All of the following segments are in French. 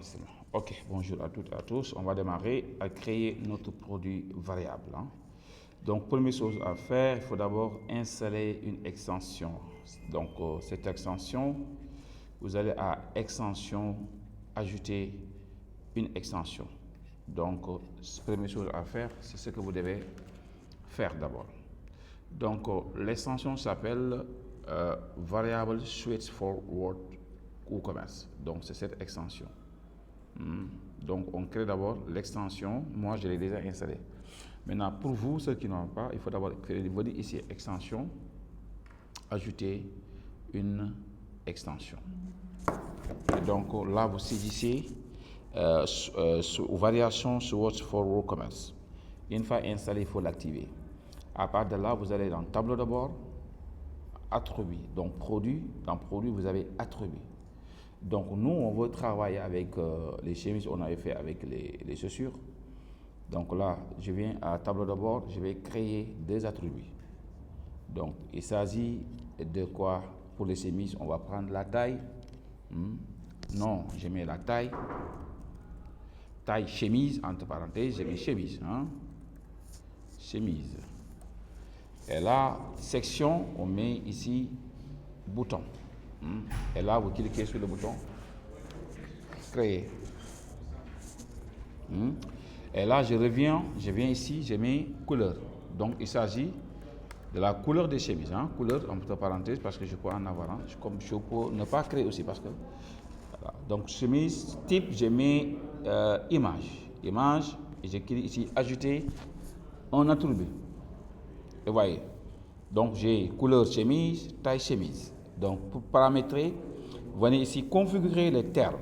Enregistrement. Ok, bonjour à toutes et à tous. On va démarrer à créer notre produit variable. Donc, première chose à faire, il faut d'abord installer une extension. Donc, cette extension, vous allez à extension, ajouter une extension. Donc, première chose à faire, c'est ce que vous devez faire d'abord. Donc, l'extension s'appelle Variable Suite for Word WooCommerce. Donc, c'est cette extension. Donc, on crée d'abord l'extension. Moi, je l'ai déjà installée. Maintenant, pour vous, ceux qui n'ont pas, il faut d'abord créer, vous dites ici extension, ajouter une extension. Et donc, là, vous saisissez variation Switch for WooCommerce. Une fois installé, il faut l'activer. À partir de là, vous allez dans tableau d'abord, attributs. Donc, produit, dans produit, vous avez attributs. Donc, nous, on veut travailler avec les chemises, on avait fait avec les chaussures. Donc là, je viens à tableau de bord, je vais créer des attributs. Donc, il s'agit de quoi? Pour les chemises, on va prendre la taille. Non, je mets la taille. Taille chemise, entre parenthèses, je mets chemise. Chemise. Et là, section, on met ici bouton. Et là, vous cliquez sur le bouton créer. Et là, je viens ici, je mets couleur. Donc, il s'agit de la couleur des chemises. Couleur, entre parenthèses, parce que je peux en avoir. Comme je peux ne pas créer aussi, parce que. Voilà. Donc, chemise, type, je mets image. Image, et je clique ici, ajouter un attribut. Et vous voyez. Donc, j'ai couleur chemise, taille chemise. Donc, pour paramétrer, vous venez ici configurer les termes.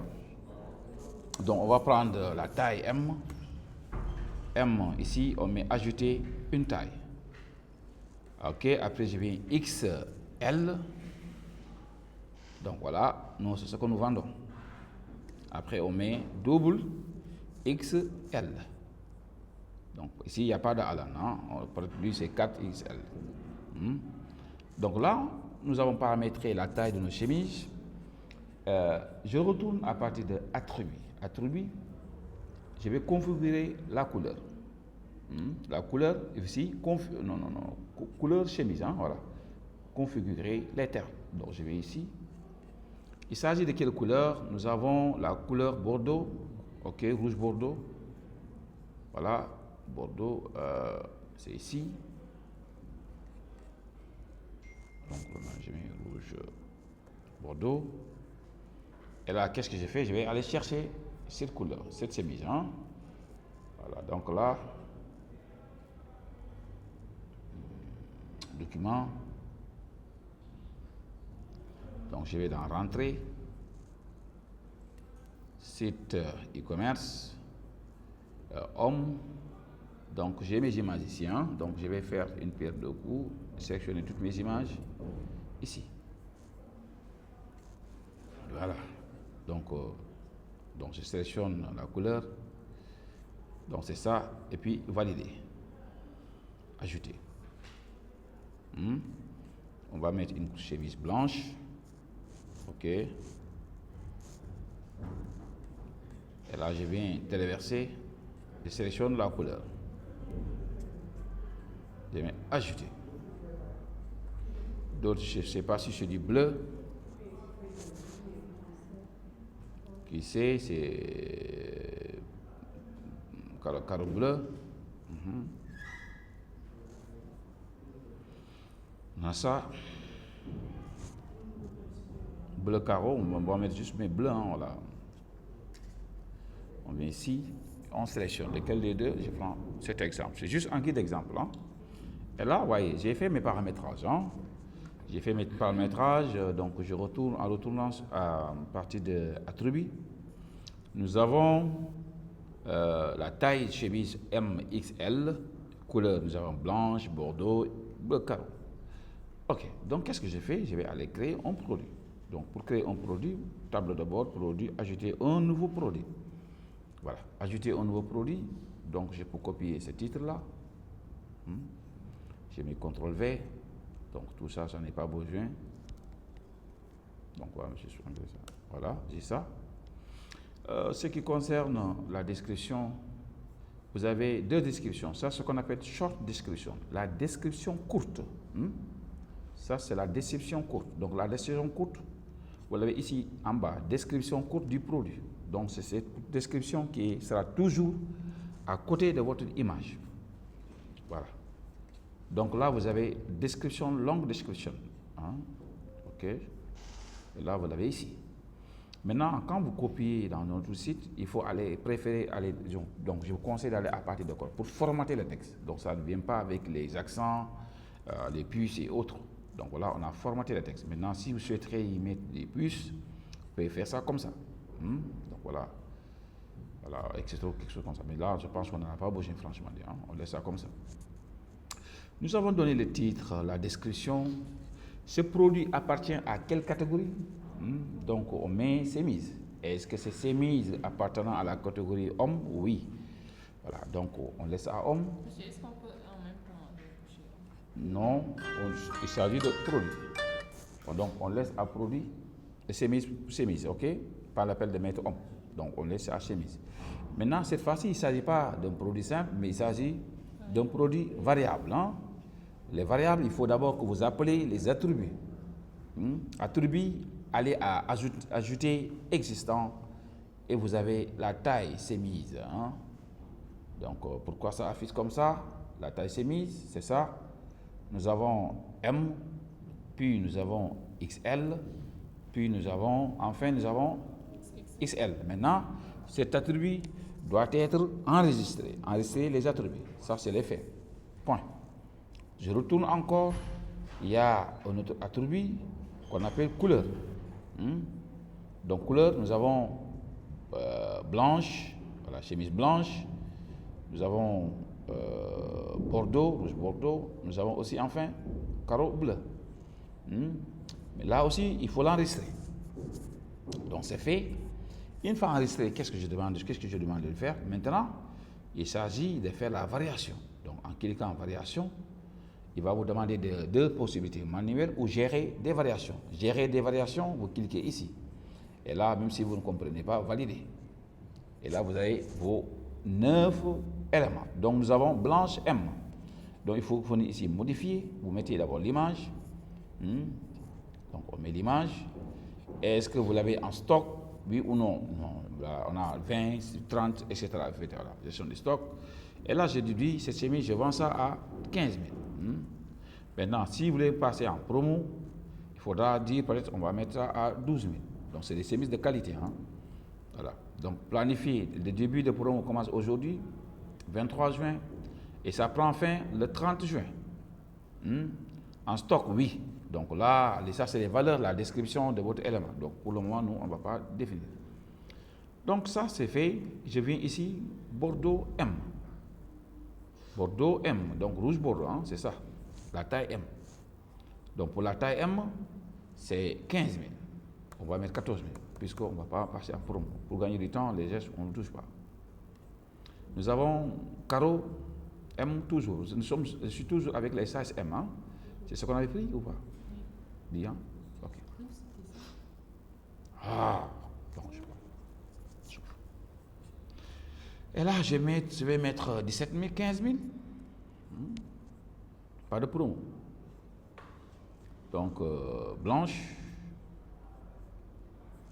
Donc, on va prendre la taille M. M, ici, on met ajouter une taille. Ok, après, je viens XL. Donc, voilà, nous, c'est ce que nous vendons. Après, on met double XL. Donc, ici, il n'y a pas de Alan. Lui, c'est 4XL. Donc, là, nous avons paramétré la taille de nos chemises. Je retourne à partir de attributs. Attributs, je vais configurer la couleur. La couleur ici, couleur chemise, voilà. Configurer les termes. Donc je vais ici. Il s'agit de quelle couleur? Nous avons la couleur bordeaux, ok, rouge bordeaux. Voilà, bordeaux, c'est ici. Donc je mets rouge bordeaux. Et là, qu'est-ce que j'ai fait? Je vais aller chercher cette couleur, cette chemise. Voilà, donc là, document. Donc je vais dans rentrée, site e-commerce, homme. Donc j'ai mes images ici. Donc je vais faire une paire de coups, sélectionner toutes mes images ici. Voilà. Donc je sélectionne la couleur. Donc c'est ça. Et puis valider. Ajouter. On va mettre une chemise blanche. Ok. Et là, je viens téléverser. Je sélectionne la couleur. Je mets ajouter. D'autres, je ne sais pas si c'est du bleu. Qui c'est carreau bleu. On a ça. Bleu carreau, on va mettre juste mes bleus. Voilà. On vient ici, on sélectionne lequel des deux. Je prends cet exemple. C'est juste un guide d'exemple. Et là, vous voyez, j'ai fait mes paramétrages. J'ai fait mes paramétrages, donc je retourne en retournant à partir de attributs. Nous avons la taille chemise MXL, couleur, nous avons blanche, bordeaux, bleu carreau. Ok, donc qu'est-ce que j'ai fait? Je vais aller créer un produit. Donc pour créer un produit, tableau de bord, produit, ajouter un nouveau produit. Voilà, ajouter un nouveau produit. Donc je peux copier ce titre-là. J'ai mis CTRL-V. Donc tout ça, j'en ai pas besoin. Donc voilà, voilà, j'ai ça. Ce qui concerne la description, vous avez deux descriptions. Ça, c'est ce qu'on appelle short description. La description courte. Ça, c'est la description courte. Donc, la description courte, vous l'avez ici en bas, description courte du produit. Donc, c'est cette description qui sera toujours à côté de votre image. Voilà. Donc là, vous avez description, longue description. OK. Et là, vous l'avez ici. Maintenant, quand vous copiez dans notre site, il faut préférer aller, donc je vous conseille d'aller à partir de quoi? Pour formater le texte. Donc ça ne vient pas avec les accents, les puces et autres. Donc voilà, on a formaté le texte. Maintenant, si vous souhaiterez y mettre des puces, vous pouvez faire ça comme ça. Donc voilà, etc., quelque chose comme ça. Mais là, je pense qu'on n'en a pas besoin, franchement. On laisse ça comme ça. Nous avons donné le titre, la description. Ce produit appartient à quelle catégorie? Donc, on met chemise. Est-ce que c'est chemise appartenant à la catégorie homme? Oui. Voilà, donc on laisse à homme. Est-ce qu'on peut en même temps toucher? Non, il s'agit de produit. Donc, on laisse à produit chemise, ok? Pas l'appel de mettre homme. Donc, on laisse à chemise. Maintenant, cette fois-ci, il ne s'agit pas d'un produit simple, mais il s'agit d'un produit variable. Les variables, il faut d'abord que vous appelez les attributs. Attributs, allez à ajouter existant et vous avez la taille chemise. Donc, pourquoi ça affiche comme ça? La taille chemise, c'est ça. Nous avons M, puis nous avons XL, puis nous avons XL. Maintenant, cet attribut doit être enregistré. Enregistrer les attributs. Ça, c'est l'effet. Point. Je retourne encore. Il y a un autre attribut qu'on appelle couleur. Donc, couleur, nous avons blanche, voilà, chemise blanche. Nous avons bordeaux, rouge bordeaux. Nous avons aussi, enfin, carreau bleu. Mais là aussi, il faut l'enregistrer. Donc, c'est fait. Une fois enregistré, qu'est-ce que je demande de faire? Maintenant, il s'agit de faire la variation. Donc, en cliquant en variation, il va vous demander deux possibilités, manuel ou gérer des variations. Gérer des variations, vous cliquez ici. Et là, même si vous ne comprenez pas, validez. Et là, vous avez vos 9 éléments. Donc, nous avons blanche M. Donc, il faut venir ici modifier. Vous mettez d'abord l'image. Donc, on met l'image. Est-ce que vous l'avez en stock? Oui ou non? Non. Là, on a 20, 30, etc. Voilà, gestion du stock. Et là, je déduis, cette chemise, je vends ça à 15 000. Maintenant, si vous voulez passer en promo, il faudra dire, peut-être, on va mettre ça à 12 000. Donc, c'est des chemises de qualité. Voilà. Donc, planifier. Le début de promo commence aujourd'hui, 23 juin, et ça prend fin le 30 juin. En stock, oui. Donc là, ça, c'est les valeurs, la description de votre élément. Donc, pour le moment, nous, on ne va pas définir. Donc, ça, c'est fait. Je viens ici, Bordeaux M. Bordeaux M, donc rouge bordeaux, c'est ça, la taille M. Donc pour la taille M, c'est 15 000. On va mettre 14 000, puisqu'on ne va pas passer en promo. Pour gagner du temps, les gestes, on ne touche pas. Nous avons carreau M toujours. Je suis toujours avec les sizes M. C'est ce qu'on avait pris ou pas? Bien. Ok. Bon, je vois. Et là, je vais mettre 17 000, 15 000. Pas de promo. Donc, blanche.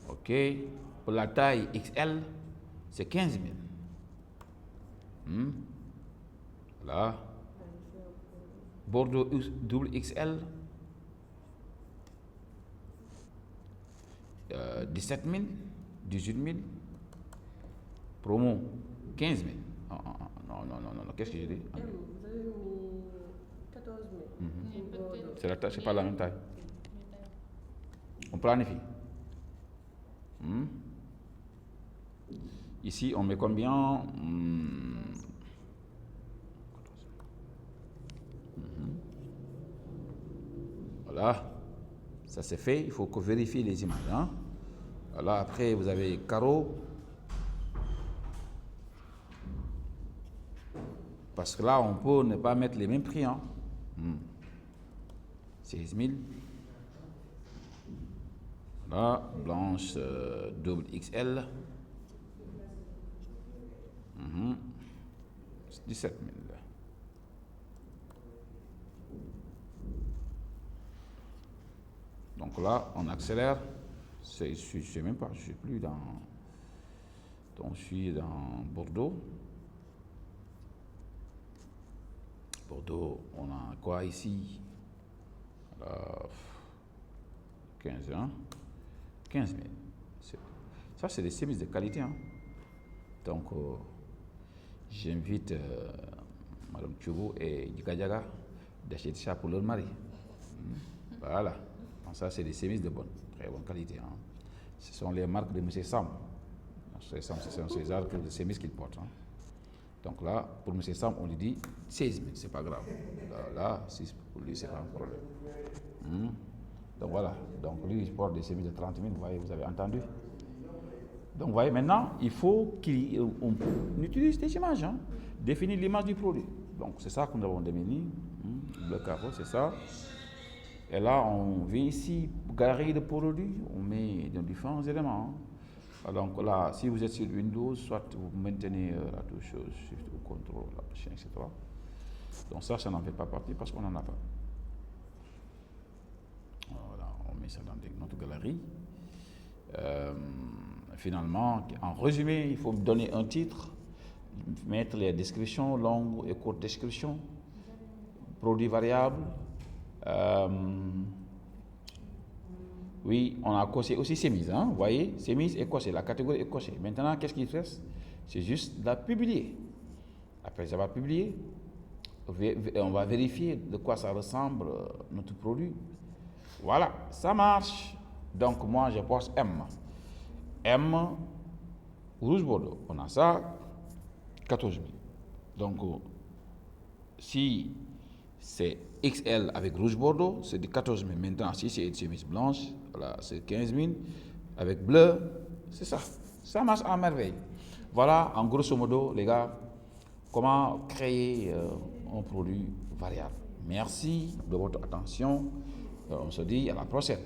OK. Pour la taille XL, c'est 15 000. Voilà. Bordeaux double XL. 17 000, 18 000. Promo, 15 000. Non. Qu'est-ce que j'ai dit? Vous avez mis 14 000. C'est pas la même taille. On planifie. Ici, on met combien? Voilà. Ça c'est fait. Il faut que vérifier les images. Voilà. Après, vous avez carreau. Parce que là, on peut ne pas mettre les mêmes prix. 16 000. Là, blanche double XL. 17 000. Donc là, on accélère. Je ne sais même pas, je ne suis plus dans... Donc je suis dans Bordeaux. Bordeaux, on a quoi ici? 15 000. Ça, c'est des services de qualité. Hein. Donc, j'invite Mme Tchougo et Djikadjaga d'acheter ça pour leur mari. Voilà. Donc, ça, c'est des services de très bonne qualité. Hein. Ce sont les marques de M. Sam. M. Sam, c'est ces arcs de services qu'il porte. Hein. Donc là, pour M. Sam, on lui dit 16 000, c'est pas grave. Là, pour lui, c'est pas un problème. Donc voilà. Donc lui, il porte des services de 30 000, vous voyez, vous avez entendu. Donc vous voyez, maintenant, il faut qu'on utilise des images, hein, définir l'image du produit. Donc c'est ça que nous avons défini. Le capot, c'est ça. Et là, on vient ici, galerie de produits, on met dans différents éléments. Hein. Donc là, si vous êtes sur Windows, soit vous maintenez la touche Shift ou Control, etc. Donc ça n'en fait pas partie parce qu'on n'en a pas. Voilà, on met ça dans notre galerie. Finalement, en résumé, il faut donner un titre, mettre les descriptions, longues et courtes descriptions, produits variables. Oui, on a coché aussi chemise, hein, vous voyez, chemise est cochée, la catégorie est cochée. Maintenant, qu'est-ce qu'il reste? C'est juste de la publier. Après avoir publié, on va vérifier de quoi ça ressemble notre produit. Voilà, ça marche. Donc moi, je poste M. M, rouge bordeaux. On a ça, 14 000. Donc, si c'est XL avec rouge bordeaux, c'est de 14 000. Maintenant, si c'est une chemise blanche, voilà, c'est 15 000. Avec bleu, c'est ça. Ça marche à merveille. Voilà, en grosso modo, les gars, comment créer un produit variable. Merci de votre attention. On se dit à la prochaine.